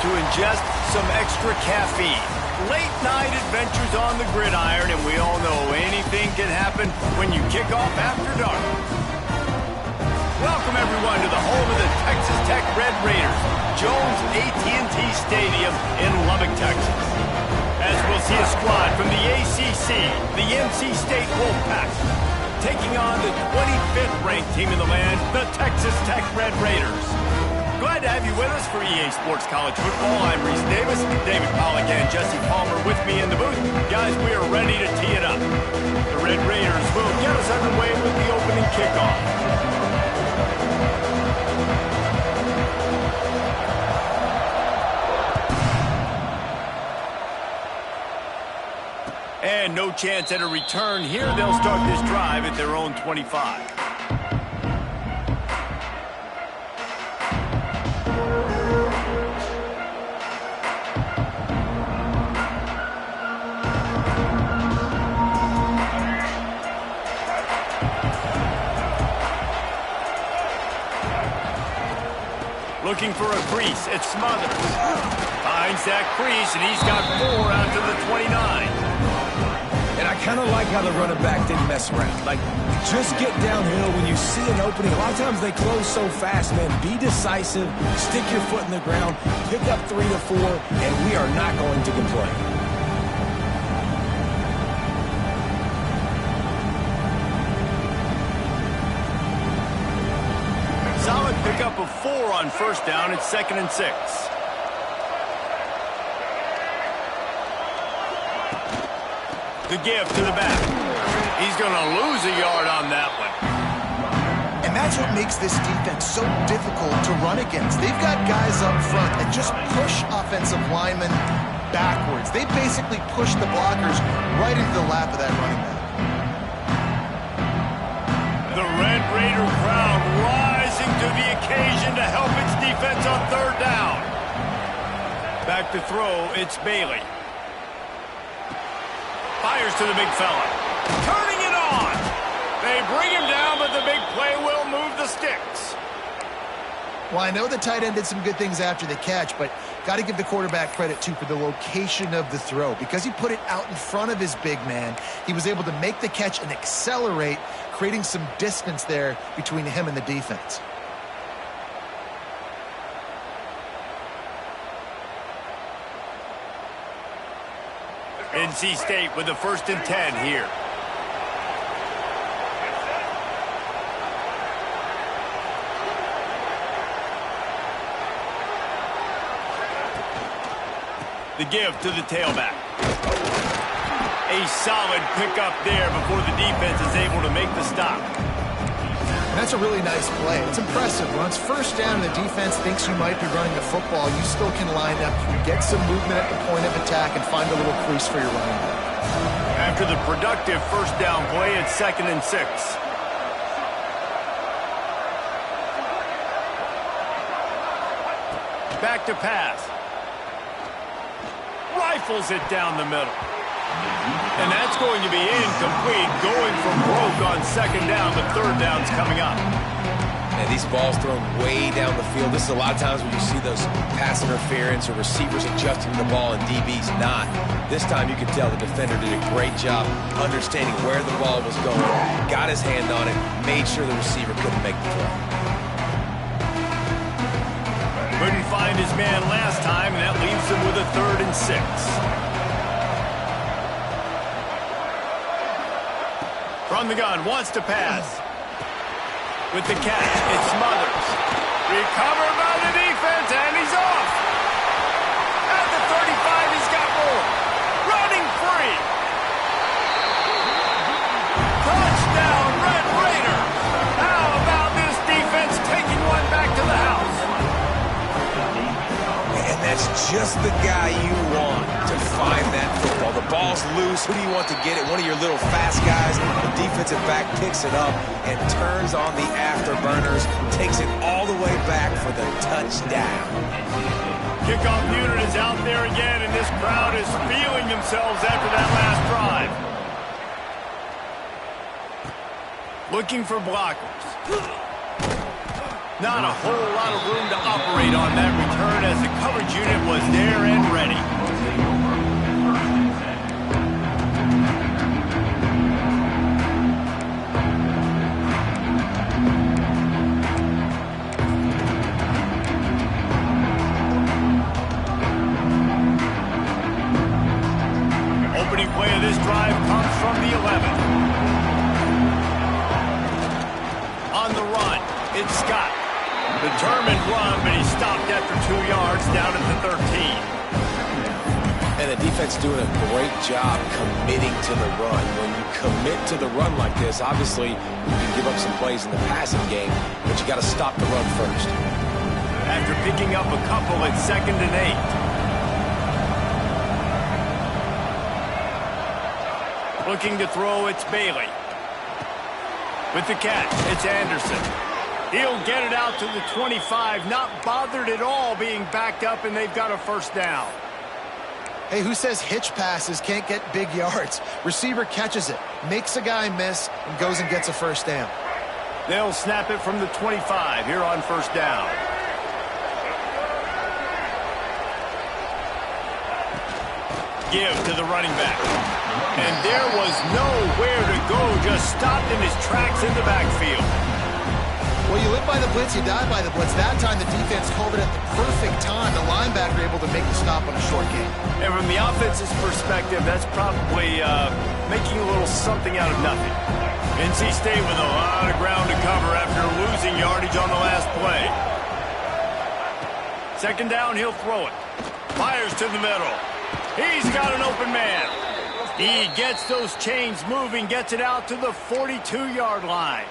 to ingest some extra caffeine. Late night adventures on the gridiron, and we all know anything can happen when you kick off after dark. Welcome everyone to the home of the Texas Tech Red Raiders, Jones AT&T Stadium in Lubbock, Texas. As we'll see a squad from the ACC, the NC State Wolfpack, taking on the 25th ranked team in the land, the Texas Tech Red Raiders. Glad to have you with us for EA Sports College Football. I'm Reese Davis, David Pollack and Jesse Palmer with me in the booth. Guys, we are ready to tee it up. The Red Raiders will get us underway with the opening kickoff. And no chance at a return here. They'll start this drive at their own 25. Looking for a crease, it's Smothers. Finds that crease, and he's got 4 out to the 29. And I kind of like how the running back didn't mess around. Like, just get downhill when you see an opening. A lot of times they close so fast, man. Be decisive, stick your foot in the ground, pick up 3 to 4, and we are not going to complain. Solid pickup of 4 on first down. It's 2nd and 6. The give to the back. He's going to lose a yard on that one. And that's what makes this defense so difficult to run against. They've got guys up front that just push offensive linemen backwards. They basically push the blockers right into the lap of that running back. The Red Raider crowd rising to the occasion to help its defense on 3rd down. Back to throw, it's Bailey. Fires to the big fella. Turning it on. They bring him down, but the big play will move the sticks. Well, I know the tight end did some good things after the catch, but got to give the quarterback credit, too, for the location of the throw. Because he put it out in front of his big man, he was able to make the catch and accelerate, creating some distance there between him and the defense. NC State with the 1st and 10 here. The give to the tailback. A solid pickup there before the defense is able to make the stop. And that's a really nice play. It's impressive. When it's 1st down and the defense thinks you might be running the football, you still can line up, you get some movement at the point of attack, and find a little crease for your running back. After the productive 1st down play, it's 2nd and 6. Back to pass. Rifles it down the middle. And that's going to be incomplete, going for broke on 2nd down. The 3rd down's coming up. And these balls thrown way down the field. This is a lot of times when you see those pass interference or receivers adjusting the ball and DBs not. This time you can tell the defender did a great job understanding where the ball was going, got his hand on it, made sure the receiver couldn't make the throw. Couldn't find his man last time, and that leaves him with a 3rd and 6. From the gun, wants to pass. With the catch, it's Smothers. Recovered by the defense, and he's off. At the 35, he's got more. Running free. Touchdown, Red Raiders. How about this defense taking one back to the house? And that's just the guy you want to find that football. The ball's loose. Who do you want to get it? One of your little fast guys. The defensive back picks it up and turns on the afterburners, takes it all the way back for the touchdown. Kickoff unit is out there again, and this crowd is feeling themselves after that last drive. Looking for blockers. Not a whole lot of room to operate on that return as the coverage unit was at the 13. And the defense doing a great job committing to the run. When you commit to the run like this, obviously you can give up some plays in the passing game, but you got to stop the run first. After picking up a couple, it's 2nd and 8. Looking to throw, it's Bailey. With the catch, it's Anderson. He'll get it out to the 25, not bothered at all being backed up, and they've got a first down. Hey, who says hitch passes can't get big yards? Receiver catches it, makes a guy miss, and goes and gets a first down. They'll snap it from the 25 here on first down. Give to the running back. And there was nowhere to go, just stopped in his tracks in the backfield. Well, you live by the blitz, you die by the blitz. That time the defense called it at the perfect time. The linebacker able to make the stop on a short game. And from the offense's perspective, that's probably making a little something out of nothing. NC State with a lot of ground to cover after losing yardage on the last play. 2nd down, he'll throw it. Fires to the middle. He's got an open man. He gets those chains moving, gets it out to the 42-yard line.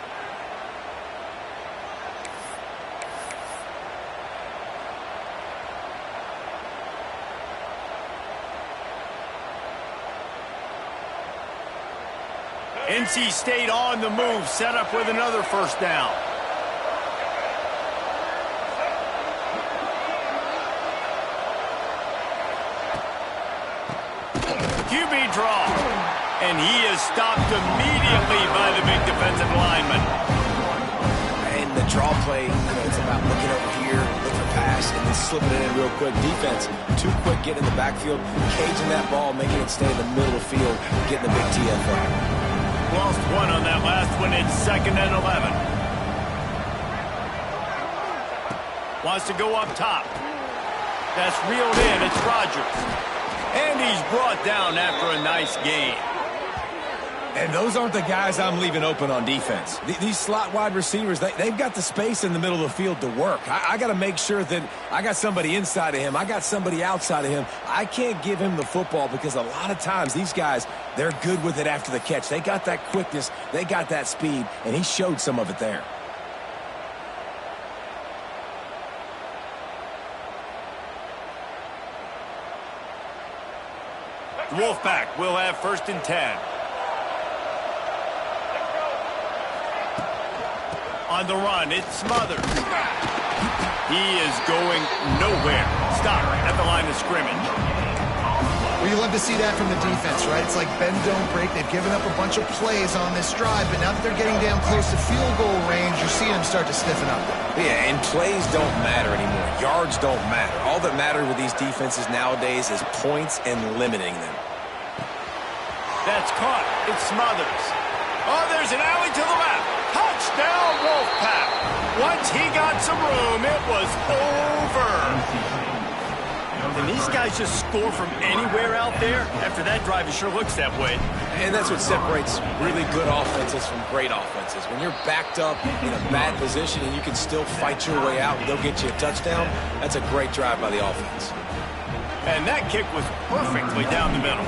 NC State on the move, set up with another first down. QB draw. And he is stopped immediately by the big defensive lineman. And the draw play, it's about looking over here, looking for pass, and then slipping it in real quick. Defense, too quick getting in the backfield, caging that ball, making it stay in the middle of the field, getting the big TFL. Lost one on that last one. It's 2nd and 11. Wants to go up top. That's reeled in. It's Rodgers. And he's brought down after a nice gain. And those aren't the guys I'm leaving open on defense. These slot wide receivers, they've got the space in the middle of the field to work. I got to make sure that I got somebody inside of him. I got somebody outside of him. I can't give him the football because a lot of times these guys, they're good with it after the catch. They got that quickness. They got that speed, and he showed some of it there. The Wolfpack will have 1st and 10. On the run, it's Smothers. He is going nowhere. Stop at the line of scrimmage. Well, you love to see that from the defense, right? It's like bend, don't break. They've given up a bunch of plays on this drive, but now that they're getting down close to field goal range, you're seeing them start to stiffen up. Yeah, and plays don't matter anymore. Yards don't matter. All that matters with these defenses nowadays is points and limiting them. That's caught. It's Smothers. Oh, there's an alley to the left. Touchdown, Wolfpack. Once he got some room, it was over. And these guys just score from anywhere out there. After that drive, it sure looks that way. And that's what separates really good offenses from great offenses. When you're backed up in a bad position and you can still fight your way out and go get you a touchdown, that's a great drive by the offense. And that kick was perfectly down the middle.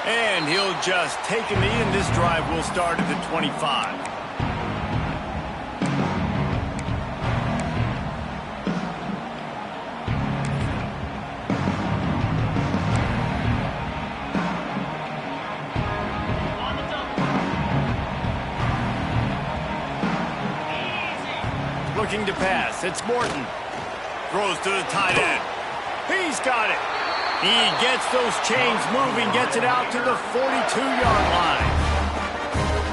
And he'll just take a knee, and this drive will start at the 25. Looking to pass. It's Morton. Throws to the tight end. He's got it. He gets those chains moving, gets it out to the 42-yard line.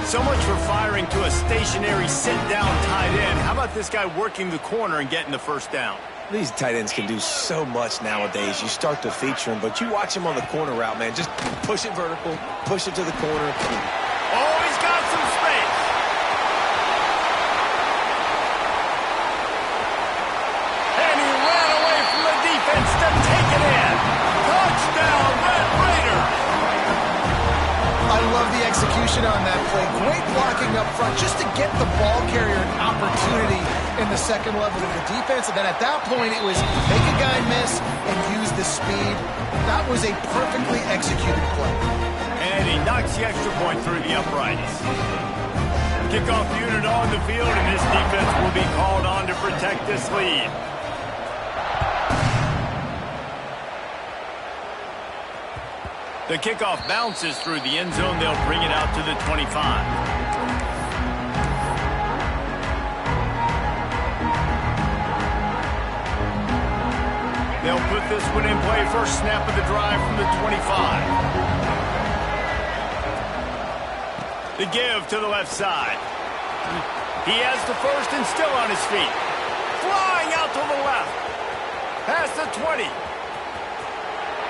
So much for firing to a stationary sit-down tight end. How about this guy working the corner and getting the first down? These tight ends can do so much nowadays. You start to feature them, but you watch them on the corner route, man. Just push it vertical, push it to the corner. Oh, he's got some space. And he ran away from the defense to take it in. Touchdown, Red Raiders! I love the execution execution on that play. Great blocking up front just to get the ball carrier an opportunity in the second level of the defense. And then at that point, it was make a guy miss and use the speed. That was a perfectly executed play. And he knocks the extra point through the uprights. Kickoff unit on the field, and this defense will be called on to protect this lead. The kickoff bounces through the end zone. They'll bring it out to the 25. They'll put this one in play. First snap of the drive from the 25. The give to the left side. He has the first and still on his feet. Flying out to the left. Past the 20.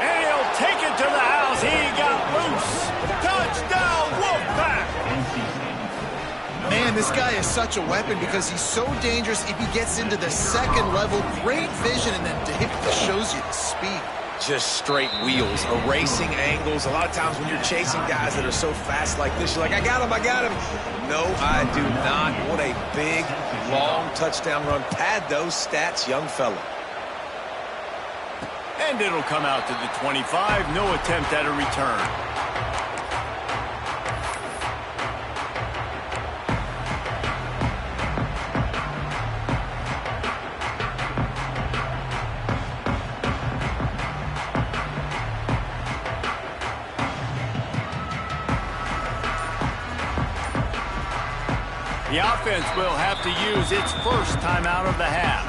And he'll take it to the house. He got loose. Touchdown, Wolfpack! Man, this guy is such a weapon because he's so dangerous if he gets into the second level. Great vision, and then it shows you the speed. Just straight wheels, erasing angles. A lot of times when you're chasing guys that are so fast like this, you're like, I got him, I got him. No, I do not. What a big, long touchdown run. Pad those stats, young fella. And it'll come out to the 25. No attempt at a return. The offense will have to use its first timeout of the half.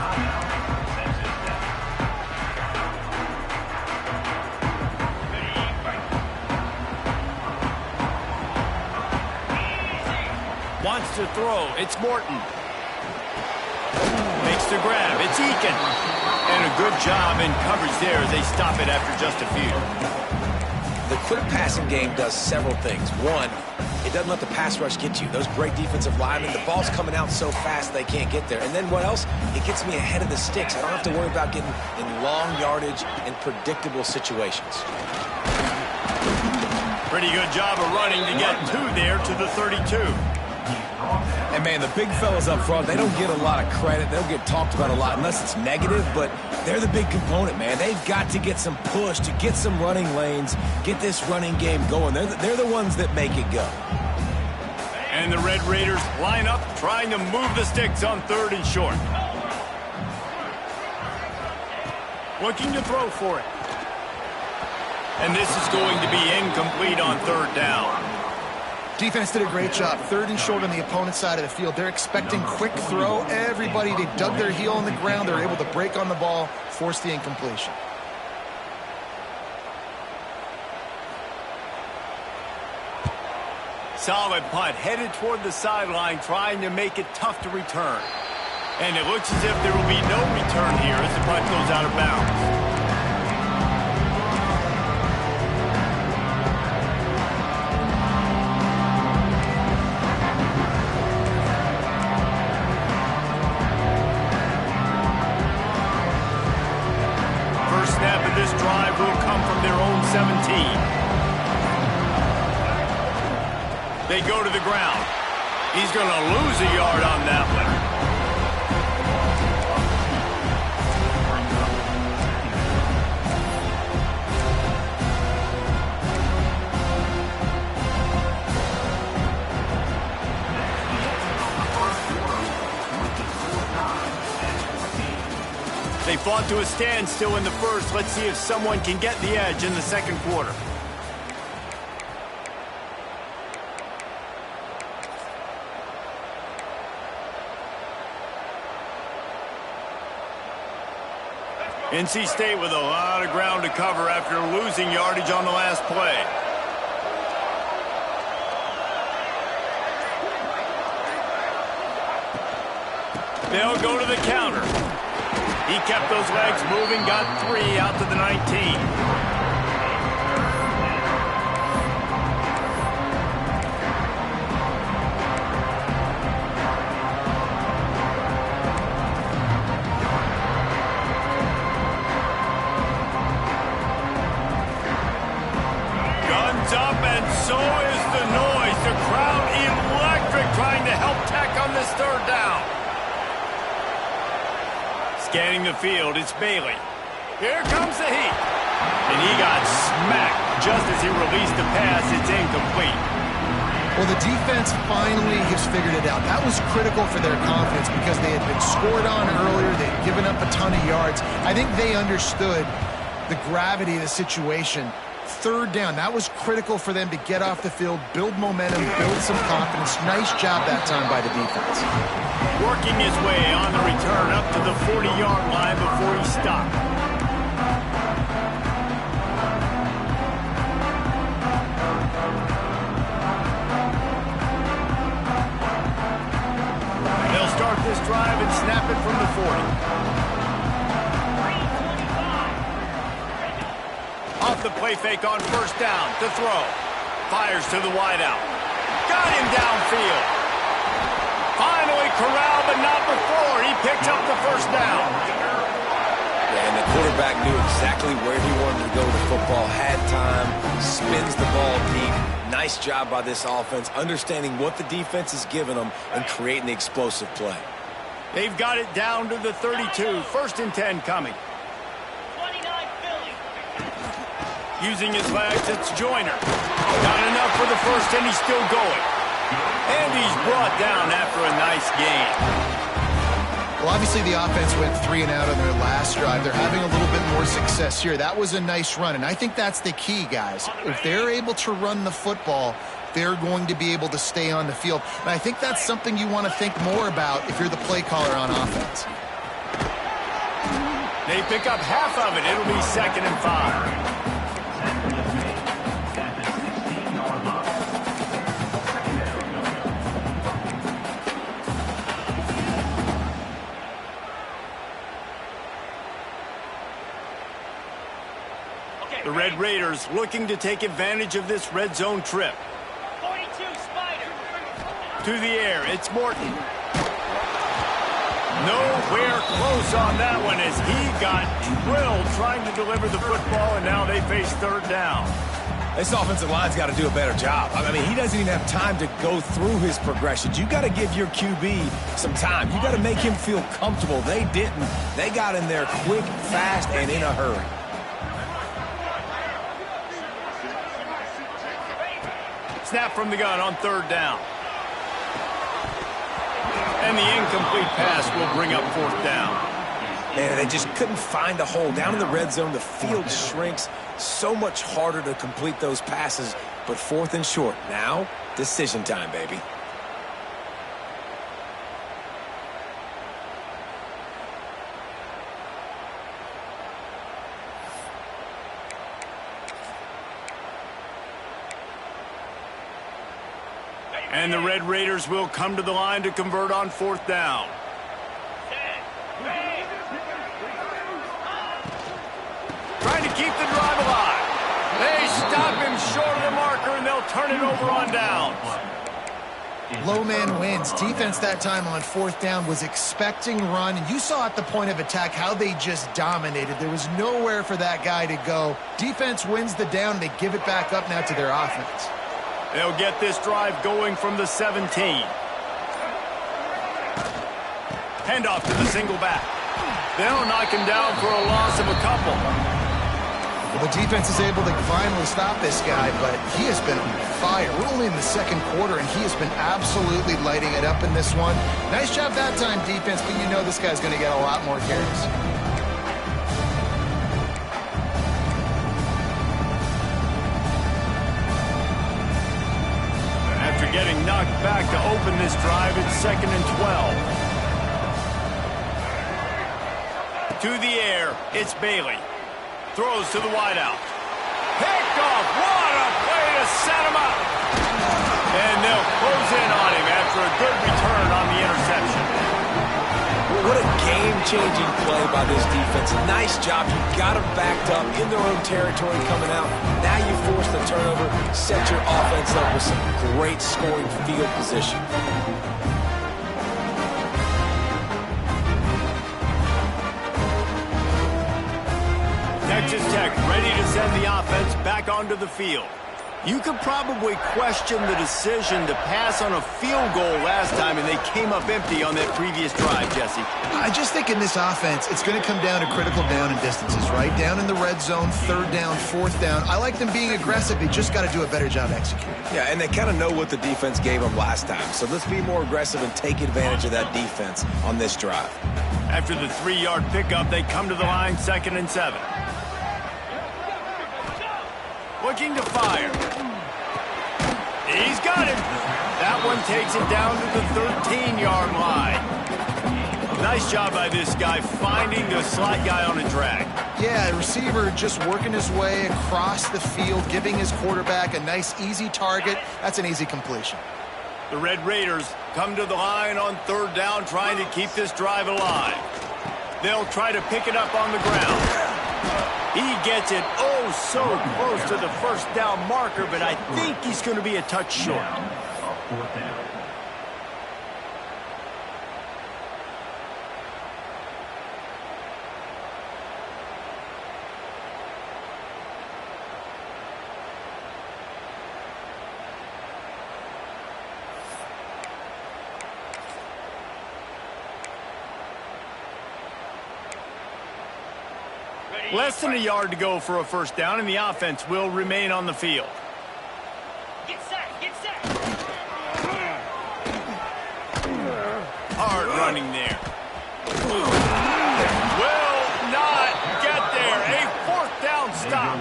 Wants to throw. It's Morton. Makes the grab. It's Eakin. And a good job in coverage there as they stop it after just a few. The quick passing game does several things. One, it doesn't let the pass rush get you. Those great defensive linemen, the ball's coming out so fast they can't get there. And then what else? It gets me ahead of the sticks. I don't have to worry about getting in long yardage and predictable situations. Pretty good job of running to get two there to the 32. And, man, the big fellas up front, they don't get a lot of credit. They don't get talked about a lot unless it's negative, but they're the big component, man. They've got to get some push, to get some running lanes, get this running game going. They're the ones that make it go. And the Red Raiders line up, trying to move the sticks on 3rd and short. Looking to throw for it. And this is going to be incomplete on 3rd down. Defense did a great job. 3rd and short on the opponent's side of the field. They're expecting quick throw. Everybody, they dug their heel on the ground. They're able to break on the ball, force the incompletion. Solid punt, headed toward the sideline, trying to make it tough to return. And it looks as if there will be no return here as the punt goes out of bounds. Snap of this drive will come from their own 17. They go to the ground. He's going to lose a yard on that one. They fought to a standstill in the first. Let's see if someone can get the edge in the second quarter. NC State with a lot of ground to cover after losing yardage on the last play. They'll go to the counter. He kept those legs moving, got 3 out to the 19. Guns up, and so is the noise. The trying to help Tech on this third down. Scanning the field, it's Bailey. Here comes the heat. And he got smacked just as he released the pass. It's incomplete. Well, the defense finally has figured it out. That was critical for their confidence because they had been scored on earlier. They had given up a ton of yards. I think they understood the gravity of the situation. Third down, that was critical for them to get off the field, build momentum, build some confidence. Nice job that time by the defense. Working his way on the return up to the 40-yard line before he stopped. They'll start this drive and snap it from the 40. Off the play fake on first down to throw. Fires to the wideout. Got him downfield. Finally corralled, but not before. He picked up the first down. Yeah, and the quarterback knew exactly where he wanted to go with the football. Had time, spins the ball deep. Nice job by this offense, understanding what the defense is giving them and creating the explosive play. They've got it down to the 32. First and 10 coming. Using his legs, it's Joyner. Not enough for the first, and he's still going. And he's brought down after a nice gain. Well, obviously the offense went 3 and out on their last drive. They're having a little bit more success here. That was a nice run, and I think that's the key, guys. If they're able to run the football, they're going to be able to stay on the field. And I think that's something you want to think more about if you're the play caller on offense. They pick up half of it. It'll be 2nd and 5. The Red Raiders looking to take advantage of this red zone trip. 42 Spider. To the air, it's Morton. Nowhere close on that one as he got drilled trying to deliver the football, and now they face third down. This offensive line's got to do a better job. I mean, he doesn't even have time to go through his progressions. You got to give your QB some time. You got to make him feel comfortable. They didn't. They got in there quick, fast, and in a hurry. Snap from the gun on third down. And the incomplete pass will bring up fourth down. Man, they just couldn't find a hole. Down in the red zone, the field shrinks. So much harder to complete those passes, but 4th and short. Now, decision time, baby. And the Red Raiders will come to the line to convert on 4th down. Trying to keep the drive alive. They stop him short of the marker, and they'll turn it over on downs. Low man wins. Defense that time on 4th down was expecting run, and you saw at the point of attack how they just dominated. There was nowhere for that guy to go. Defense wins the down. They give it back up now to their offense. They'll get this drive going from the 17. Handoff to the single back. They'll knock him down for a loss of a couple. Well, the defense is able to finally stop this guy, but he has been on fire. We're only in the 2nd quarter, and he has been absolutely lighting it up in this one. Nice job that time, defense, but you know this guy's going to get a lot more carries. After getting knocked back to open this drive, it's 2nd and 12. To the air, it's Bailey. Throws to the wideout. Picked off. What a play to set him up. And they'll close in on him after a good return on the interception. Well, what a game-changing play by this defense. Nice job. You got them backed up in their own territory coming out. Now you force the turnover, set your offense up with some great scoring field position. Texas Tech ready to send the offense back onto the field. You could probably question the decision to pass on a field goal last time, and they came up empty on that previous drive, Jesse. I just think in this offense, it's going to come down to critical down and distances, right? Down in the red zone, third down, fourth down. I like them being aggressive. They just got to do a better job executing. Yeah, and they kind of know what the defense gave them last time. So let's be more aggressive and take advantage of that defense on this drive. After the 3-yard pickup, they come to the line, 2nd and 7. Looking to fire. He's got it. That one takes it down to the 13-yard line. Nice job by this guy finding the slot guy on a drag. Yeah, the receiver just working his way across the field, giving his quarterback a nice, easy target. That's an easy completion. The Red Raiders come to the line on 3rd down, trying to keep this drive alive. They'll try to pick it up on the ground. He gets it so close to the 1st down marker, but I think he's going to be a touch short. Less than a yard to go for a 1st down, and the offense will remain on the field. Get set, get set. Hard running there. Will not get there. A 4th down stop.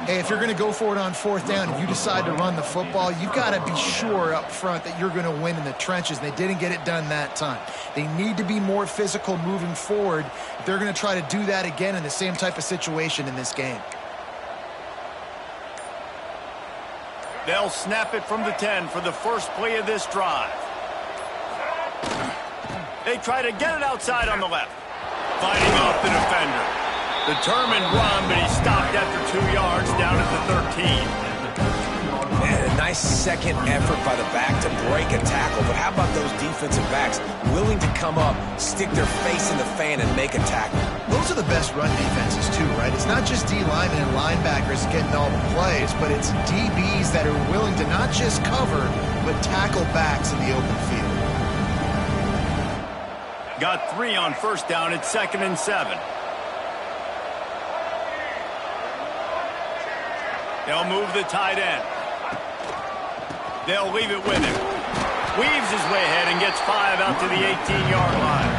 Hey, if you're going to go for it on 4th down and you decide to run the football, you've got to be sure up front that you're going to win in the trenches, and they didn't get it done that time. They need to be more physical moving forward if they're going to try to do that again in the same type of situation in this game. They'll snap it from the 10 for the first play of this drive. They try to get it outside on the left. Fighting off the defender. Determined run, but he stopped after 2 yards down at the 13. Man, a nice second effort by the back to break a tackle. But how about those defensive backs willing to come up, stick their face in the fan, and make a tackle? Those are the best run defenses too, right? It's not just D linemen and linebackers getting all the plays, but it's DBs that are willing to not just cover, but tackle backs in the open field. Got 3 on 1st down at 2nd and 7. They'll move the tight end. They'll leave it with him. Weaves his way ahead and gets 5 out to the 18-yard line.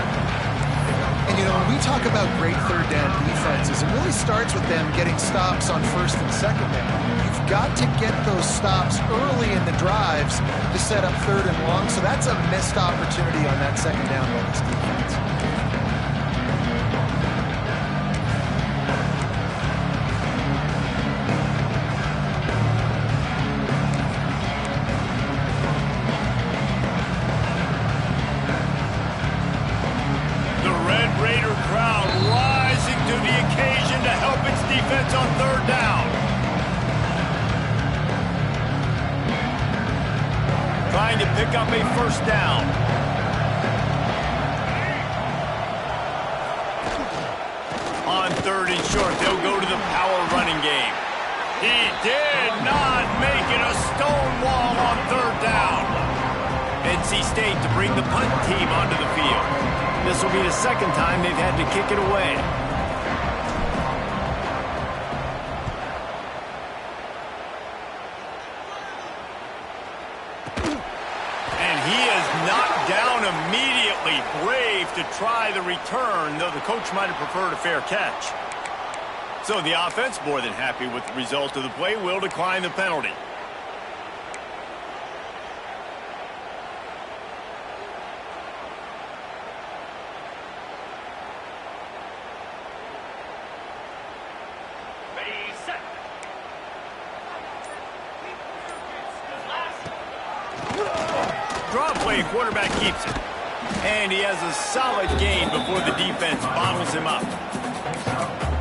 And, you know, when we talk about great 3rd down defenses, it really starts with them getting stops on 1st and 2nd down. You've got to get those stops early in the drives to set up 3rd and long, so that's a missed opportunity on that 2nd down by this defense. On 3rd down. Trying to pick up a 1st down. On 3rd and short, they'll go to the power running game. He did not make it a stonewall on 3rd down. NC State to bring the punt team onto the field. This will be the 2nd time they've had to kick it away. Immediately brave to try the return, though the coach might have preferred a fair catch. So the offense, more than happy with the result of the play, will decline the penalty. Ready, set. Draw play, quarterback keeps it. And he has a solid gain before the defense bottles him up.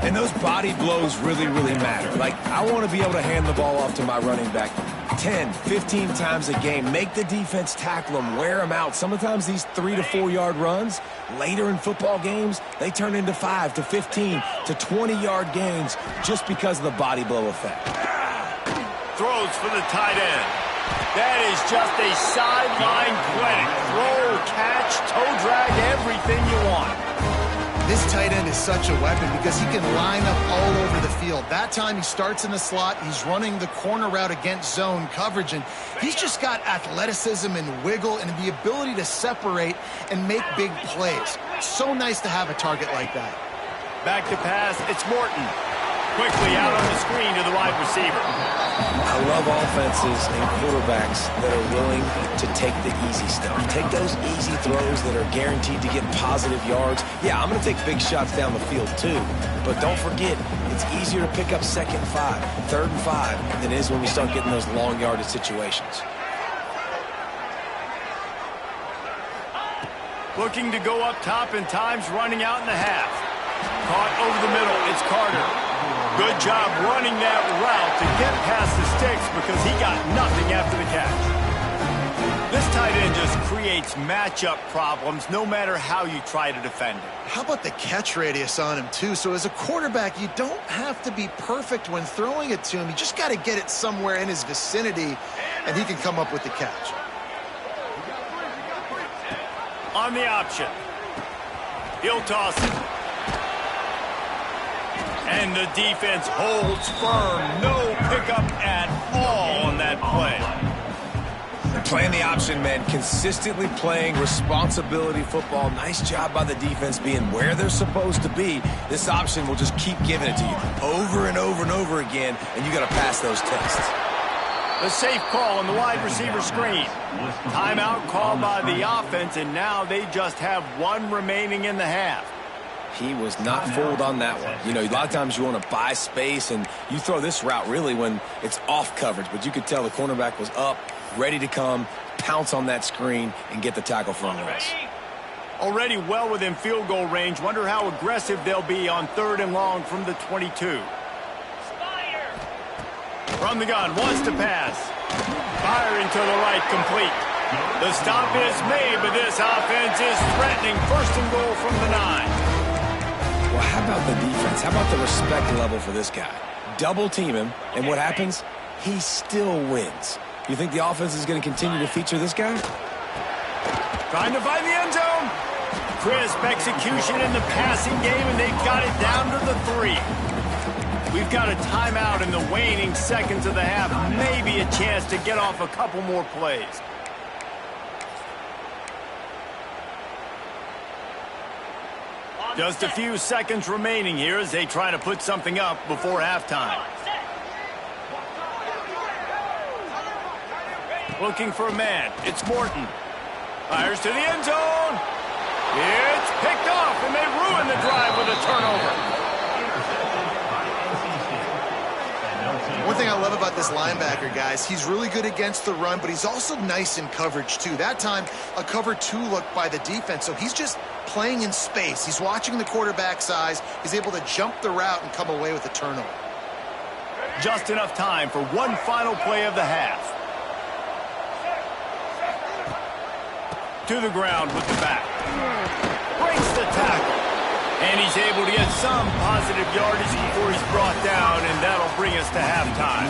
And those body blows really, really matter. Like, I want to be able to hand the ball off to my running back 10, 15 times a game. Make the defense tackle them, wear them out. Sometimes these 3 to 4 yard runs, later in football games, they turn into 5 to 15 to 20 yard gains just because of the body blow effect. throws for the tight end. That is just a sideline clinic. Throw, catch, toe drag, everything you want. This tight end is such a weapon because he can line up all over the field. That time he starts in the slot. He's running the corner route against zone coverage, and he's just got athleticism and wiggle and the ability to separate and make big plays. So nice to have a target like that. Back to pass, it's Morton. Quickly out on the screen to the wide receiver. I love offenses and quarterbacks that are willing to take the easy stuff. Take those easy throws that are guaranteed to get positive yards. Yeah, I'm going to take big shots down the field too. But don't forget, it's easier to pick up 2nd and 5, 3rd and 5 than it is when we start getting those long yardage situations. Looking to go up top and times running out in the half. Caught over the middle, it's Carter. Good job running that route to get past the sticks because he got nothing after the catch. This tight end just creates matchup problems no matter how you try to defend it. How about the catch radius on him, too? So as a quarterback, you don't have to be perfect when throwing it to him. You just got to get it somewhere in his vicinity, and he can come up with the catch. On the option. He'll toss it. And the defense holds firm. No pickup at all on that play. Playing the option, man. Consistently playing responsibility football. Nice job by the defense being where they're supposed to be. This option will just keep giving it to you over and over and over again, and you got to pass those tests. The safe call on the wide receiver screen. Timeout called by the offense, and now they just have one remaining in the half. He was not fooled on that one. You know, a lot of times you want to buy space, and you throw this route really when it's off coverage. But you could tell the cornerback was up, ready to come, pounce on that screen, and get the tackle for a loss. Already well within field goal range. Wonder how aggressive they'll be on 3rd and long from the 22. From the gun, wants to pass. Firing to the right, complete. The stop is made, but this offense is threatening. 1st and goal from the 9. Well, how about the defense? How about the respect level for this guy? Double team him, and what happens? He still wins. You think the offense is going to continue to feature this guy? Trying to find the end zone. Crisp execution in the passing game, and they've got it down to the 3. We've got a timeout in the waning seconds of the half. Maybe a chance to get off a couple more plays. Just a few seconds remaining here as they try to put something up before halftime. Looking for a man. It's Morton. Fires to the end zone. It's picked off, and they ruin the drive with a turnover. One thing I love about this linebacker, guys, he's really good against the run, but he's also nice in coverage, too. That time, a cover 2 look by the defense, so he's just playing in space. He's watching the quarterback's eyes. He's able to jump the route and come away with a turnover. Just enough time for one final play of the half. To the ground with the back. Breaks the tackle. And he's able to get some positive yardage before he's brought down, and that'll bring us to halftime.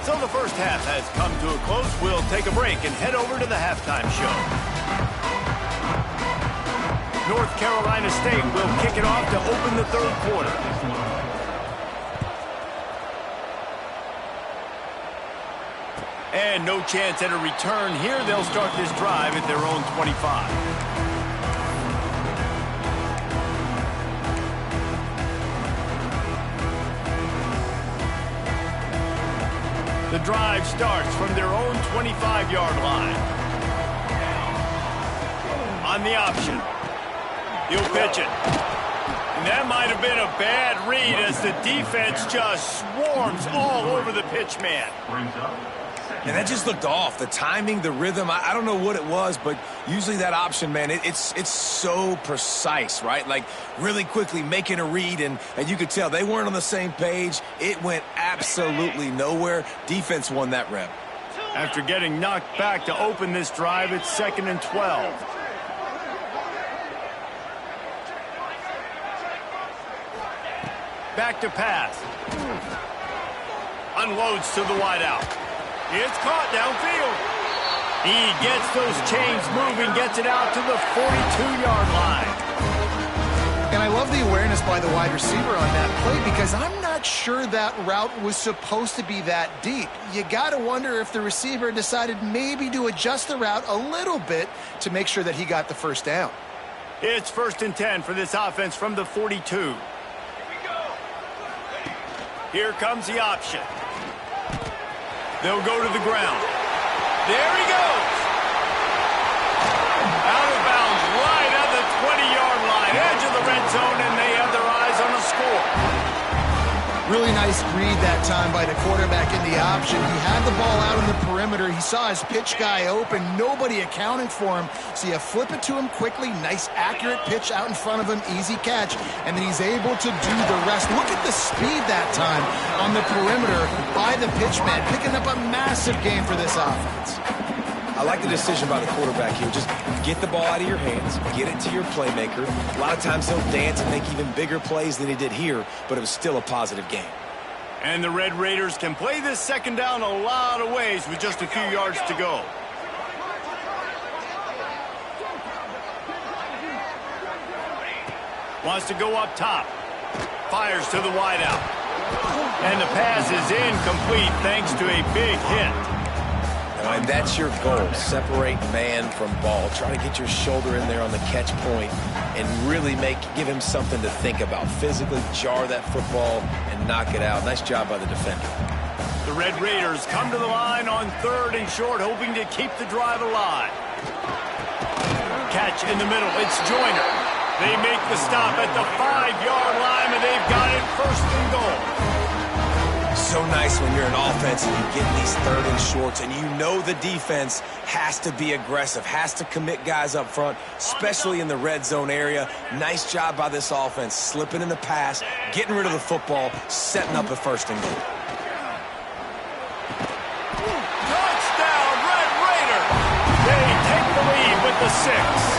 So the first half has come to a close. We'll take a break and head over to the halftime show. North Carolina State will kick it off to open the 3rd quarter. And no chance at a return here. They'll start this drive at their own 25. The drive starts from their own 25-yard line. On the option. He'll pitch it. And that might have been a bad read as the defense just swarms all over the pitch man. And that just looked off. The timing, the rhythm, I don't know what it was, but usually that option, man, it's so precise, right? Like really quickly making a read, and you could tell they weren't on the same page. It went absolutely nowhere. Defense won that rep. After getting knocked back to open this drive, it's 2nd and 12. Back to pass. On unloads to the wideout. It's caught downfield. He gets those chains moving, gets it out to the 42-yard line. And I love the awareness by the wide receiver on that play because I'm not sure that route was supposed to be that deep. You got to wonder if the receiver decided maybe to adjust the route a little bit to make sure that he got the first down. It's 1st and 10 for this offense from the 42. Here comes the option. They'll go to the ground. There he goes. Out of bounds, right at the 20-yard line, edge of the red zone, and they have their eyes on a score. Really nice read that time by the quarterback in the option. He had the ball out on the perimeter. He saw his pitch guy open. Nobody accounting for him. So you flip it to him quickly. Nice, accurate pitch out in front of him. Easy catch. And then he's able to do the rest. Look at the speed that time on the perimeter by the pitchman. Picking up a massive gain for this offense. I like the decision by the quarterback here. Just get the ball out of your hands, get it to your playmaker. A lot of times he'll dance and make even bigger plays than he did here, but it was still a positive game. And the Red Raiders can play this second down a lot of ways with just a few yards to go. Wants to go up top. Fires to the wideout. And the pass is incomplete thanks to a big hit. And that's your goal. Separate man from ball. Try to get your shoulder in there on the catch point and really give him something to think about. Physically jar that football and knock it out. Nice job by the defender. The Red Raiders come to the line on 3rd and short, hoping to keep the drive alive. Catch in the middle. It's Joyner. They make the stop at the 5-yard line, and they've got it 1st and goal. So nice when you're an offense and you get these 3rd and shorts and you know the defense has to be aggressive, has to commit guys up front, especially in the red zone area. Nice job by this offense, slipping in the pass, getting rid of the football, setting up a 1st and goal. Touchdown, Red Raider! They take the lead with the 6.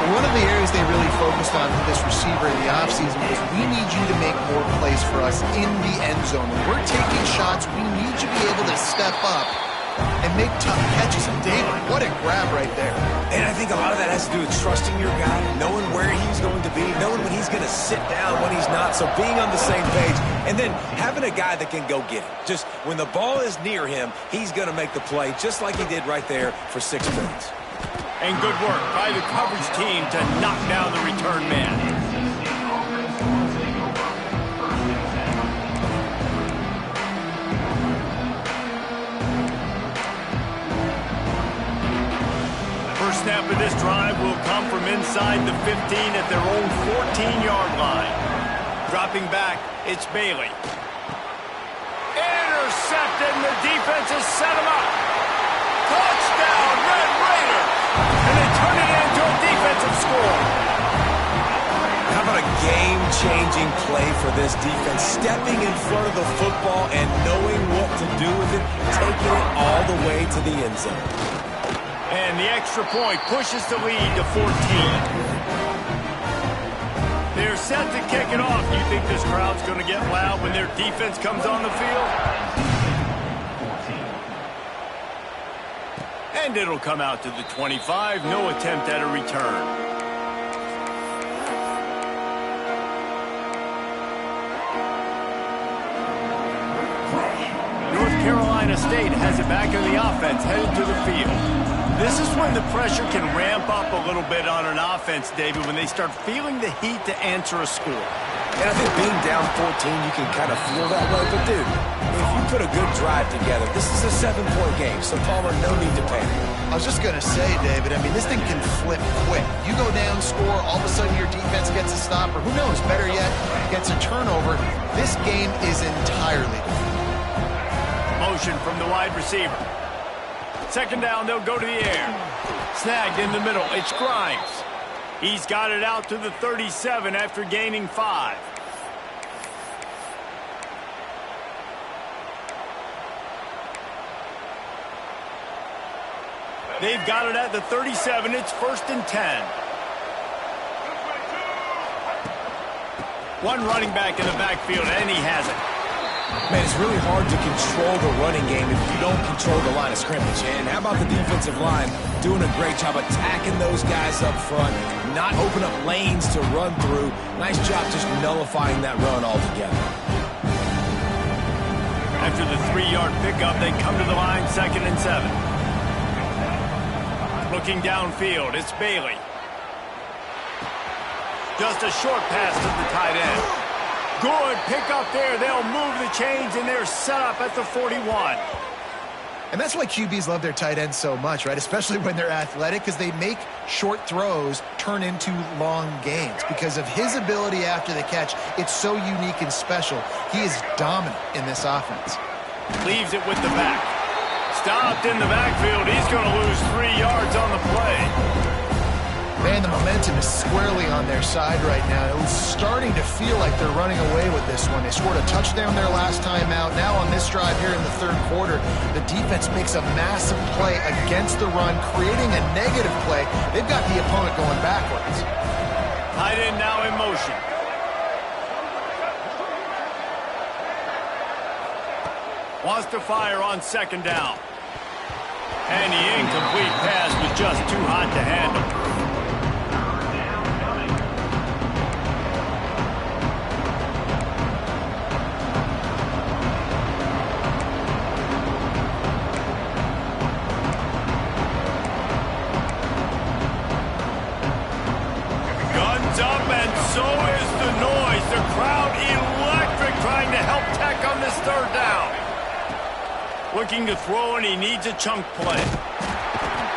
One of the areas they really focused on for this receiver in the offseason was we need you to make more plays for us in the end zone. When we're taking shots, we need you to be able to step up and make tough catches. And David, what a grab right there. And I think a lot of that has to do with trusting your guy, knowing where he's going to be, knowing when he's going to sit down, when he's not. So being on the same page and then having a guy that can go get it. Just when the ball is near him, he's going to make the play just like he did right there for 6 points. And good work by the coverage team to knock down the return man. First snap of this drive will come from inside the 15 at their own 14-yard line. Dropping back, it's Bailey. Intercepted, and the defense has set him up. Touchdown, Red Raiders! And they turn it into a defensive score. How about a game-changing play for this defense? Stepping in front of the football and knowing what to do with it, taking it all the way to the end zone. And the extra point pushes the lead to 14. They're set to kick it off. Do you think this crowd's going to get loud when their defense comes on the field? And it'll come out to the 25. No attempt at a return. North Carolina State has it back in the offense, headed to the field. This is when the pressure can ramp up a little bit on an offense, David, when they start feeling the heat to answer a score. And I think being down 14, you can kind of feel that way. But, dude, if you put a good drive together, this is a 7-point game. So, Palmer, no need to panic. I was just going to say, David, I mean, this thing can flip quick. You go down, score, all of a sudden your defense gets a stop, or who knows, better yet, gets a turnover. This game is entirely different. Motion from the wide receiver. Second down, they'll go to the air. Snagged in the middle, it's Grimes. He's got it out to the 37 after gaining 5. They've got it at the 37. It's 1st and 10. One running back in the backfield, and he has it. Man, it's really hard to control the running game if you don't control the line of scrimmage. And how about the defensive line doing a great job attacking those guys up front, not open up lanes to run through. Nice job just nullifying that run altogether. After the 3-yard pickup, they come to the line, 2nd and 7. Looking downfield, it's Bailey. Just a short pass to the tight end. Good pick up there. They'll move the chains, and they're set up at the 41. And that's why QBs love their tight ends so much, right? Especially when they're athletic, because they make short throws turn into long gains. Because of his ability after the catch, it's so unique and special. He is dominant in this offense. Leaves it with the back. Stopped in the backfield. He's going to lose 3 yards on the play. Man, the momentum is squarely on their side right now. It was starting to feel like they're running away with this one. They scored a touchdown their last time out. Now on this drive here in the 3rd quarter, the defense makes a massive play against the run, creating a negative play. They've got the opponent going backwards. Tight end now in motion. Wants to fire on 2nd down. And the incomplete pass was just too hot to handle. So is the noise. The crowd electric trying to help Tech on this 3rd down. Looking to throw, and he needs a chunk play.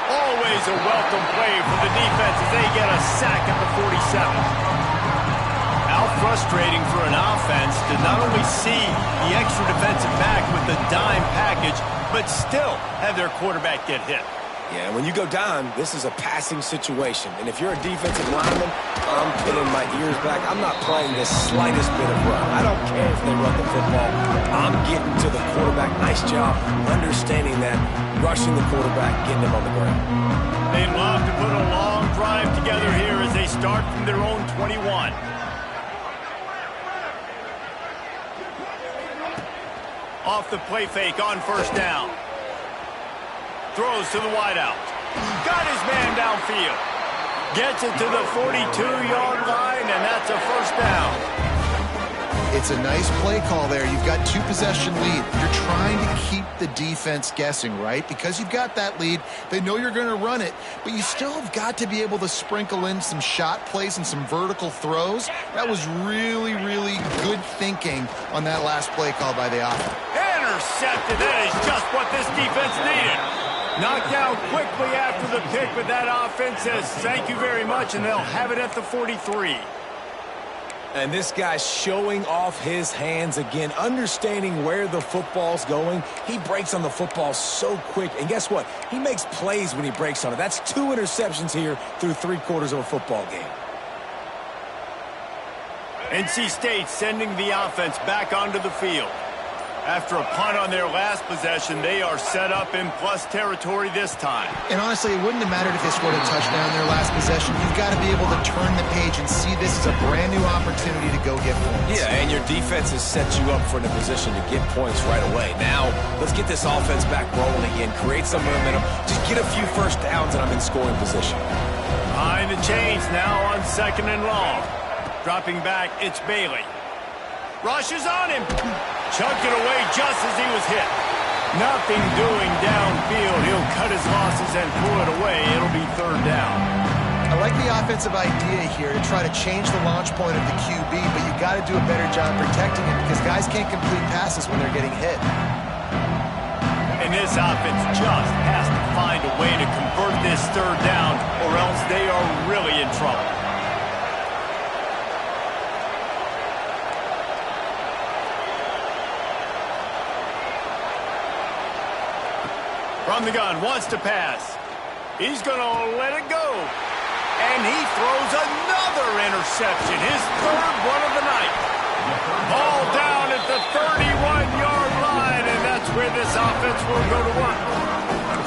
Always a welcome play for the defense as they get a sack at the 47. How frustrating for an offense to not only see the extra defensive back with the dime package, but still have their quarterback get hit. Yeah, when you go down, this is a passing situation. And if you're a defensive lineman, I'm pinning my ears back. I'm not playing the slightest bit of run. I don't care if they run the football. I'm getting to the quarterback. Nice job understanding that, rushing the quarterback, getting him on the ground. They'd love to put a long drive together here as they start from their own 21. Off the play fake on 1st down. Throws to the wideout. Got his man downfield. Gets it to the 42-yard line, and that's a 1st down. It's a nice play call there. You've got 2-possession lead. You're trying to keep the defense guessing, right? Because you've got that lead, they know you're going to run it, but you still have got to be able to sprinkle in some shot plays and some vertical throws. That was really, really good thinking on that last play call by the offense. Intercepted. That is just what this defense needed. Knocked down quickly after the pick, but that offense says thank you very much, and they'll have it at the 43. And this guy's showing off his hands again, understanding where the football's going. He breaks on the football so quick, and guess what? He makes plays when he breaks on it. That's 2 interceptions here through 3 quarters of a football game. NC State sending the offense back onto the field. After a punt on their last possession, they are set up in plus territory this time. And honestly, it wouldn't have mattered if they scored a touchdown their last possession. You've got to be able to turn the page and see this as a brand new opportunity to go get points. Yeah, and your defense has set you up for the position to get points right away. Now, let's get this offense back rolling again, create some momentum, just get a few 1st downs, and I'm in scoring position. Behind the chains now on 2nd and long. Dropping back, it's Bailey. Rushes on him. Chucked it away just as he was hit. Nothing doing downfield. He'll cut his losses and pull it away. It'll be 3rd down. I like the offensive idea here to try to change the launch point of the QB, but you got to do a better job protecting him because guys can't complete passes when they're getting hit. And this offense just has to find a way to convert this 3rd down, or else they are really in trouble. From the gun, wants to pass. He's going to let it go. And he throws another interception, his 3rd one of the night. Ball down at the 31-yard line, and that's where this offense will go to work.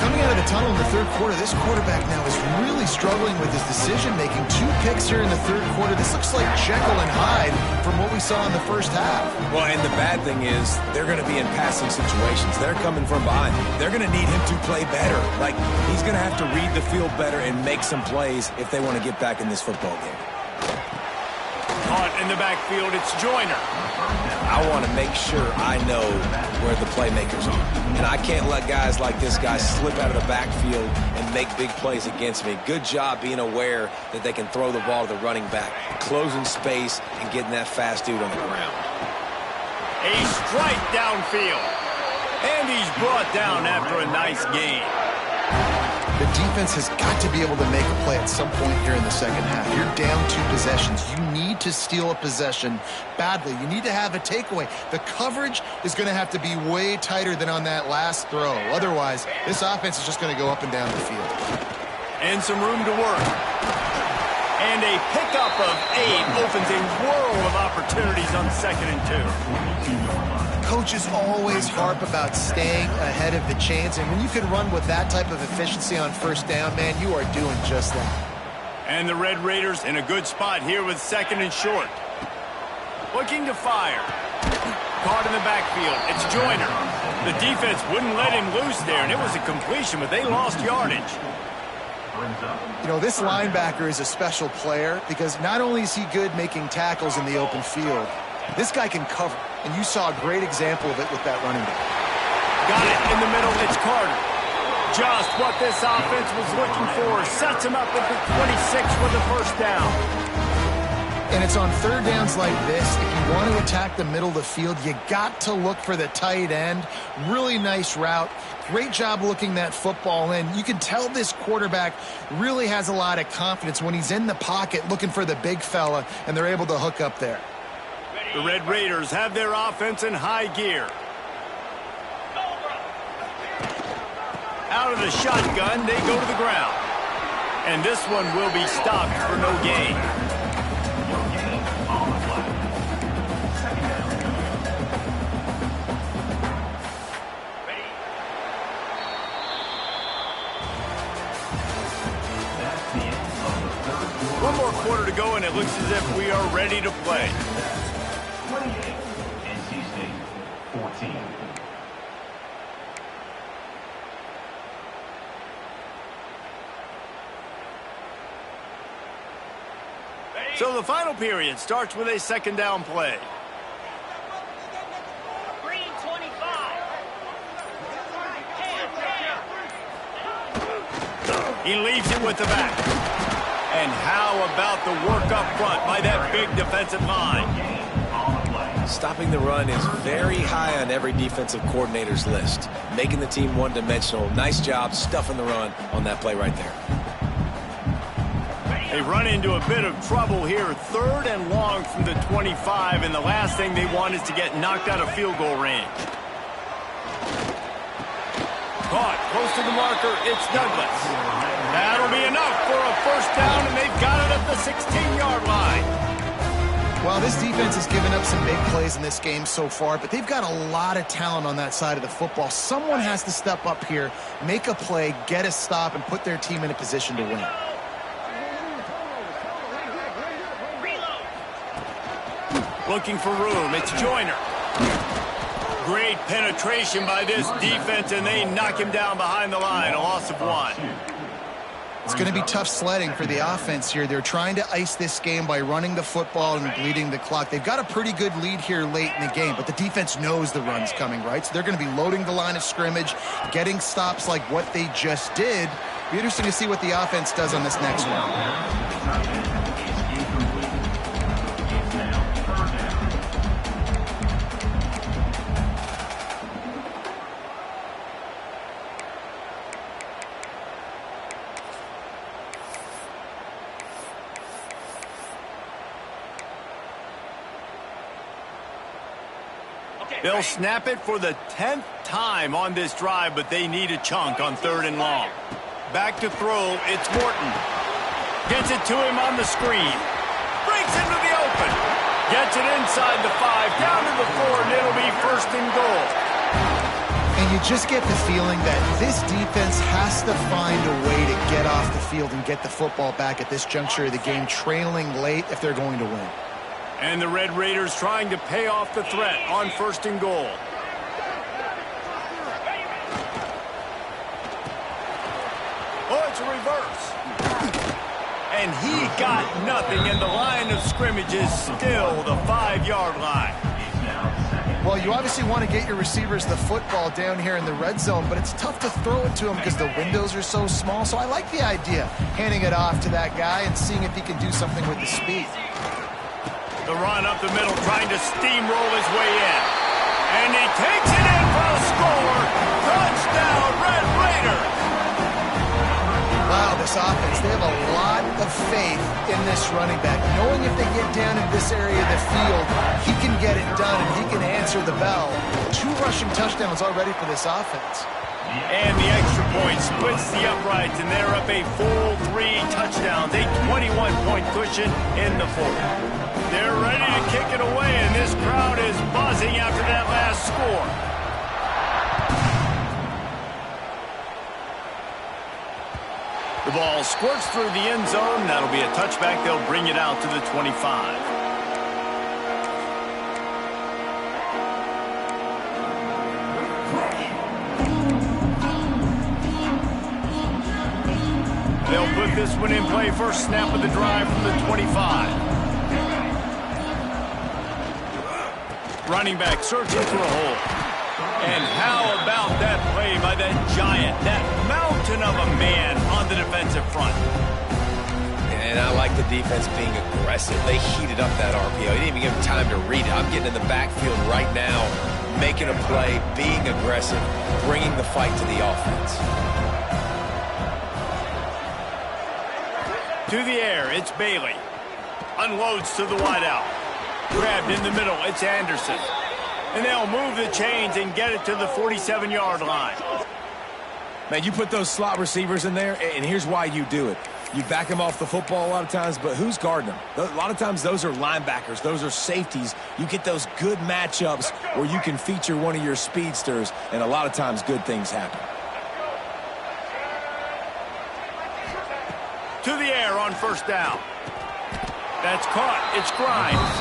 Coming out of a tunnel in the third quarter. This quarterback now is really struggling with his decision-making. 2 picks here in the third quarter. This looks like Jekyll and Hyde from what we saw in the first half. Well, and the bad thing is they're going to be in passing situations. They're coming from behind. They're going to need him to play better. Like, he's going to have to read the field better and make some plays if they want to get back in this football game. Caught in the backfield, it's Joyner. I want to make sure I know where the playmakers are. And I can't let guys like this guy slip out of the backfield and make big plays against me. Good job being aware that they can throw the ball to the running back, closing space and getting that fast dude on the ground. A strike downfield. And he's brought down after a nice gain. The defense has got to be able to make a play at some point here in the second half. You're down 2 possessions. You need to steal a possession badly. You need to have a takeaway. The coverage is going to have to be way tighter than on that last throw. Otherwise, this offense is just going to go up and down the field. And some room to work. And a pickup of 8 opens a world of opportunities on 2nd and 2. Coaches always harp about staying ahead of the chains, and when you can run with that type of efficiency on first down, man, you are doing just that. And the Red Raiders in a good spot here with 2nd and short. Looking to fire. Caught in the backfield. It's Joyner. The defense wouldn't let him loose there, and it was a completion, but they lost yardage. You know, this linebacker is a special player because not only is he good making tackles in the open field, this guy can cover, and you saw a great example of it with that running back. Got it in the middle, it's Carter. Just what this offense was looking for. Sets him up at the 26 with the first down. And it's on 3rd downs like this, if you want to attack the middle of the field, you got to look for the tight end. Really nice route. Great job looking that football in. You can tell this quarterback really has a lot of confidence when he's in the pocket looking for the big fella, and they're able to hook up there. The Red Raiders have their offense in high gear. Out of the shotgun, they go to the ground. And this one will be stopped for no gain. One more quarter to go, and it looks as if we are ready to play. 28, NC State, 14. So the final period starts with a 2nd down play. Green 25. He leaves it with the back. And how about the work up front by that big defensive line? Stopping the run is very high on every defensive coordinator's list. Making the team one-dimensional. Nice job stuffing the run on that play right there. They run into a bit of trouble here. 3rd and long from the 25, and the last thing they want is to get knocked out of field goal range. Caught close to the marker, it's Douglas. That'll be enough for a first down, and they've got it at the 16-yard line. Well, this defense has given up some big plays in this game so far, but they've got a lot of talent on that side of the football. Someone has to step up here, make a play, get a stop, and put their team in a position to win. Looking for room, it's Joyner. Great penetration by this defense, and they knock him down behind the line, a loss of 1. It's going to be tough sledding for the offense here. They're trying to ice this game by running the football and bleeding the clock. They've got a pretty good lead here late in the game, but the defense knows the run's coming, right? So they're going to be loading the line of scrimmage, getting stops like what they just did. Be interesting to see what the offense does on this next one. They'll snap it for the 10th time on this drive, but they need a chunk on 3rd and long. Back to throw, it's Morton. Gets it to him on the screen. Breaks into the open. Gets it inside the 5, down to the 4, and it'll be 1st and goal. And you just get the feeling that this defense has to find a way to get off the field and get the football back at this juncture of the game, trailing late if they're going to win. And the Red Raiders trying to pay off the threat on 1st and goal. Oh, it's a reverse. And he got nothing, and the line of scrimmage is still the 5-yard line. Well, you obviously want to get your receivers the football down here in the red zone, but it's tough to throw it to them because the windows are so small. So I like the idea, handing it off to that guy and seeing if he can do something with the speed. The run up the middle, trying to steamroll his way in. And he takes it in for a score. Touchdown, Red Raiders! Wow, this offense, they have a lot of faith in this running back. Knowing if they get down in this area of the field, he can get it done and he can answer the bell. 2 rushing touchdowns already for this offense. And the extra point splits the uprights, and they're up a full 3 touchdowns, a 21-point cushion in the 4th. They're ready to kick it away, and this crowd is buzzing after that last score. The ball squirts through the end zone. That'll be a touchback. They'll bring it out to the 25. They'll put this one in play. First snap of the drive from the 25. Running back searching for a hole. And how about that play by that giant, that mountain of a man on the defensive front? And I like the defense being aggressive. They heated up that RPO. He didn't even give him time to read it. I'm getting in the backfield right now, making a play, being aggressive, bringing the fight to the offense. To the air, it's Bailey. Unloads to the wideout. Grabbed in the middle, it's Anderson. And they'll move the chains and get it to the 47-yard line. Man, you put those slot receivers in there, and here's why you do it. You back them off the football a lot of times, but who's guarding them? A lot of times those are linebackers. Those are safeties. You get those good matchups where you can feature one of your speedsters, and a lot of times good things happen. To the air on 1st down. That's caught. It's Grimes.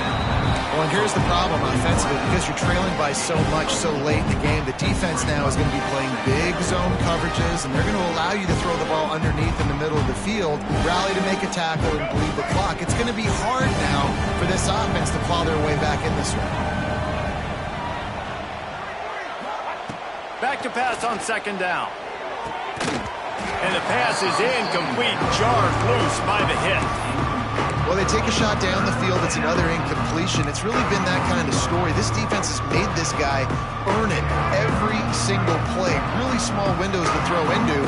Well, and here's the problem offensively. Because you're trailing by so much so late in the game, the defense now is going to be playing big zone coverages, and they're going to allow you to throw the ball underneath in the middle of the field, rally to make a tackle, and bleed the clock. It's going to be hard now for this offense to claw their way back in this one. Back to pass on 2nd down. And the pass is incomplete, jarred loose by the hit. Well, they take a shot down the field. It's another incompletion. It's really been that kind of story. This defense has made this guy earn it every single play. Really small windows to throw into.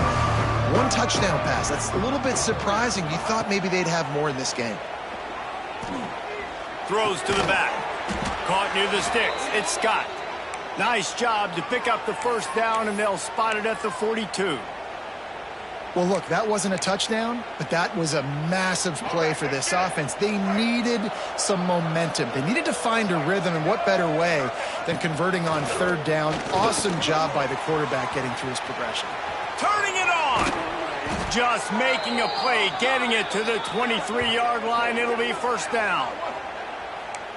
1 touchdown pass. That's a little bit surprising. You thought maybe they'd have more in this game. Throws to the back. Caught near the sticks. It's Scott. Nice job to pick up the 1st down, and they'll spot it at the 42. Well, look, that wasn't a touchdown, but that was a massive play for this offense. They needed some momentum. They needed to find a rhythm, and what better way than converting on 3rd down. Awesome job by the quarterback getting through his progression. Turning it on. Just making a play, getting it to the 23-yard line. It'll be 1st down.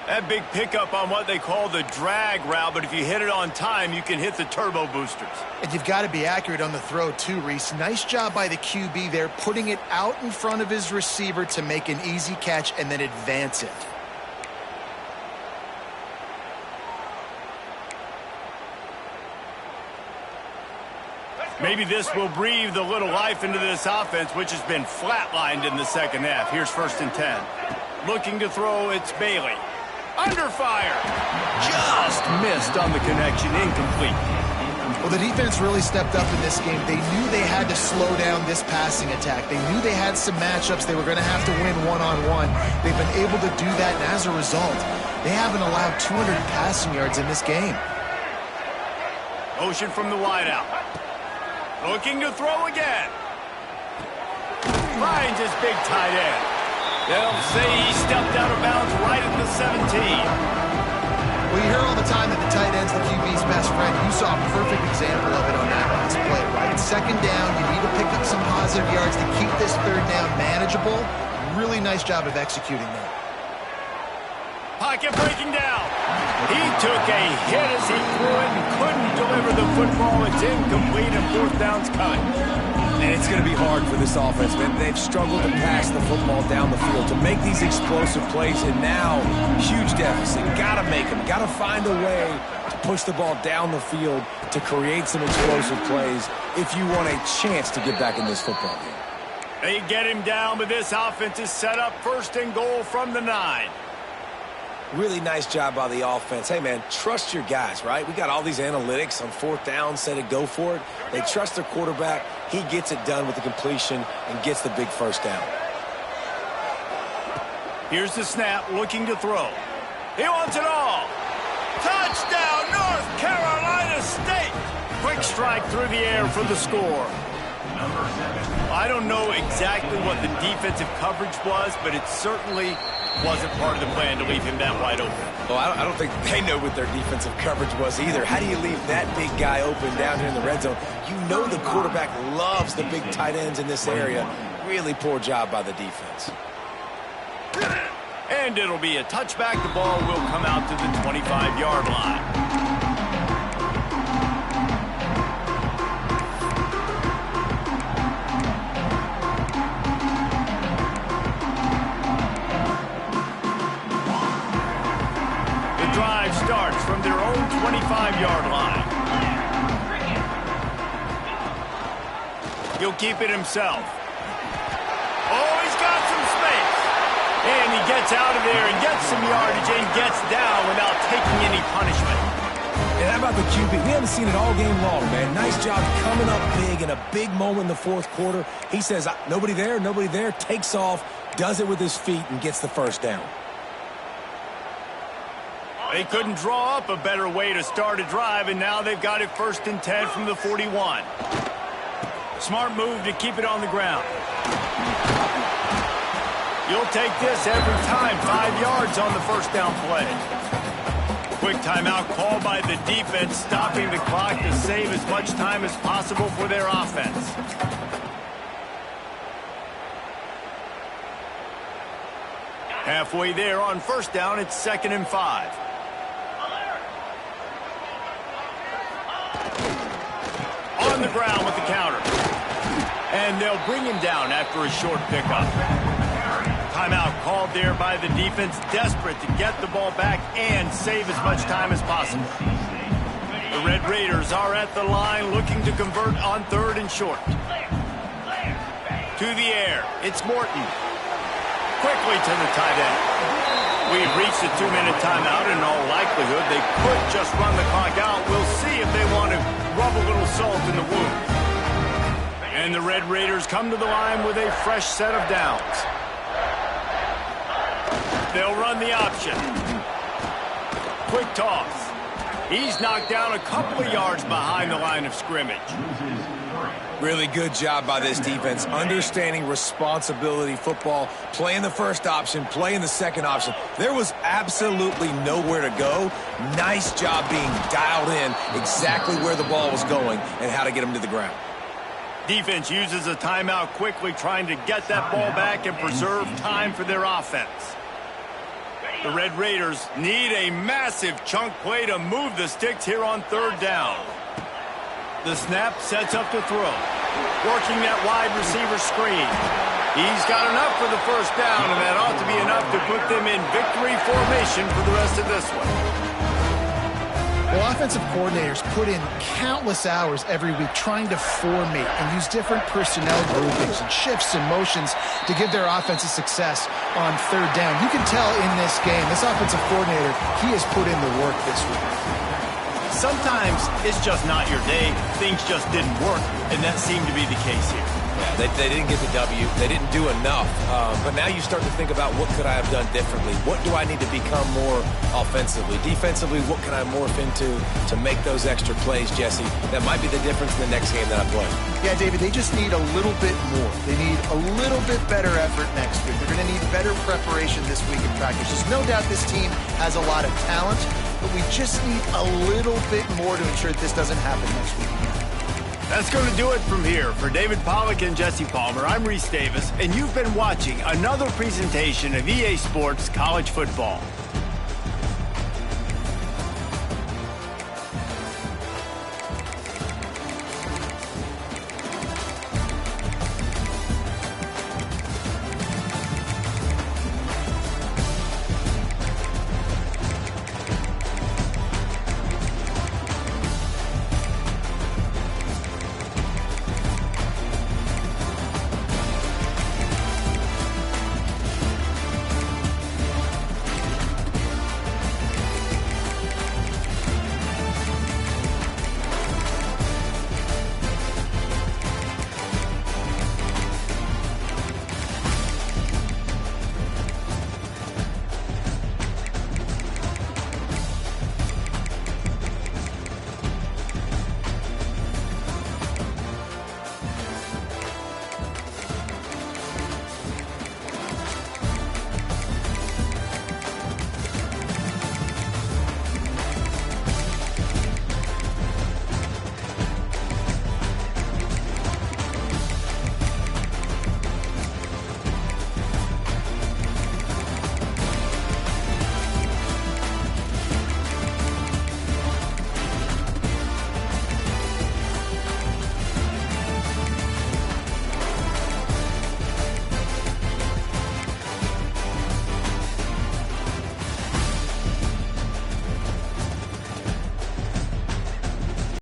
That big pickup on what they call the drag route, but if you hit it on time, you can hit the turbo boosters. And you've got to be accurate on the throw too, Reese. Nice job by the QB there, putting it out in front of his receiver to make an easy catch and then advance it. Maybe this will breathe a little life into this offense, which has been flatlined in the 2nd half. Here's 1st and 10. Looking to throw, it's Bailey. Under fire. Just missed on the connection. Incomplete. Well, the defense really stepped up in this game. They knew they had to slow down this passing attack. They knew they had some matchups they were going to have to win one-on-one. They've been able to do that, and as a result, they haven't allowed 200 passing yards in this game. Motion from the wideout. Looking to throw again. Finds his big tight end. They'll say he stepped out of bounds right at the 17. Well, you hear all the time that the tight end's the QB's best friend. You saw a perfect example of it on that last play, right? It's second down. You need to pick up some positive yards to keep this third down manageable. Really nice job of executing that. Pocket breaking down. He took a hit as he threw it and couldn't deliver the football. It's incomplete and fourth down's coming. And it's going to be hard for this offense, man. They've struggled to pass the football down the field, to make these explosive plays, and now, huge deficit. Got to make them. Got to find a way to push the ball down the field to create some explosive plays if you want a chance to get back in this football game. They get him down, but this offense is set up first and goal from the 9. Really nice job by the offense. Hey, man, trust your guys, right? We got all these analytics on fourth down, say to go for it. They trust their quarterback. He gets it done with the completion and gets the big first down. Here's the snap, looking to throw. He wants it all. Touchdown, North Carolina State. Quick strike through the air for the score. I don't know exactly what the defensive coverage was, but it certainly wasn't part of the plan to leave him that wide open. Well, I don't think they know what their defensive coverage was either. How do you leave that big guy open down here in the red zone? You know the quarterback loves the big tight ends in this area. Really poor job by the defense. And it'll be a touchback. The ball will come out to the 25-yard line. Drive starts from their own 25-yard line. He'll keep it himself. Oh, he's got some space. And he gets out of there and gets some yardage and gets down without taking any punishment. And how about the QB? We haven't seen it all game long, man. Nice job coming up big in a big moment in the fourth quarter. He says, nobody there, takes off, does it with his feet, and gets the first down. They couldn't draw up a better way to start a drive, and now they've got it first and 10 from the 41. Smart move to keep it on the ground. You'll take this every time. 5 yards on the first down play. Quick timeout call by the defense, stopping the clock to save as much time as possible for their offense. Halfway there on first down, it's 2nd and 5. On the ground with the counter. And they'll bring him down after a short pickup. Timeout called there by the defense, desperate to get the ball back and save as much time as possible. The Red Raiders are at the line looking to convert on 3rd and short. To the air, it's Morton. Quickly to the tight end. We've reached the 2-minute timeout. In all likelihood, they could just run the clock out. We'll see if they want to rub a little salt in the wound. And the Red Raiders come to the line with a fresh set of downs. They'll run the option. Quick toss. He's knocked down a couple of yards behind the line of scrimmage. Really good job by this defense, understanding responsibility football, playing the first option, playing the second option. There was absolutely nowhere to go. Nice job being dialed in exactly where the ball was going and how to get him to the ground. Defense uses a timeout quickly, trying to get that ball back and preserve time for their offense. The Red Raiders need a massive chunk play to move the sticks here on 3rd down. The snap sets up to throw. Working that wide receiver screen. He's got enough for the first down, and that ought to be enough to put them in victory formation for the rest of this one. Well, offensive coordinators put in countless hours every week trying to formate and use different personnel groupings and shifts and motions to give their offensive success on 3rd down. You can tell in this game, this offensive coordinator, he has put in the work this week. Sometimes it's just not your day. Things just didn't work, and that seemed to be the case here. Yeah, they didn't get the W. They didn't do enough. But now you start to think about what could I have done differently? What do I need to become more offensively? Defensively, what can I morph into to make those extra plays, Jesse? That might be the difference in the next game that I play. Yeah, David, they just need a little bit more. They need a little bit better effort next week. They're going to need better preparation this week in practice. There's no doubt this team has a lot of talent, but we just need a little bit more to ensure that this doesn't happen next week again. That's going to do it from here. For David Pollack and Jesse Palmer, I'm Reese Davis, and you've been watching another presentation of EA Sports College Football.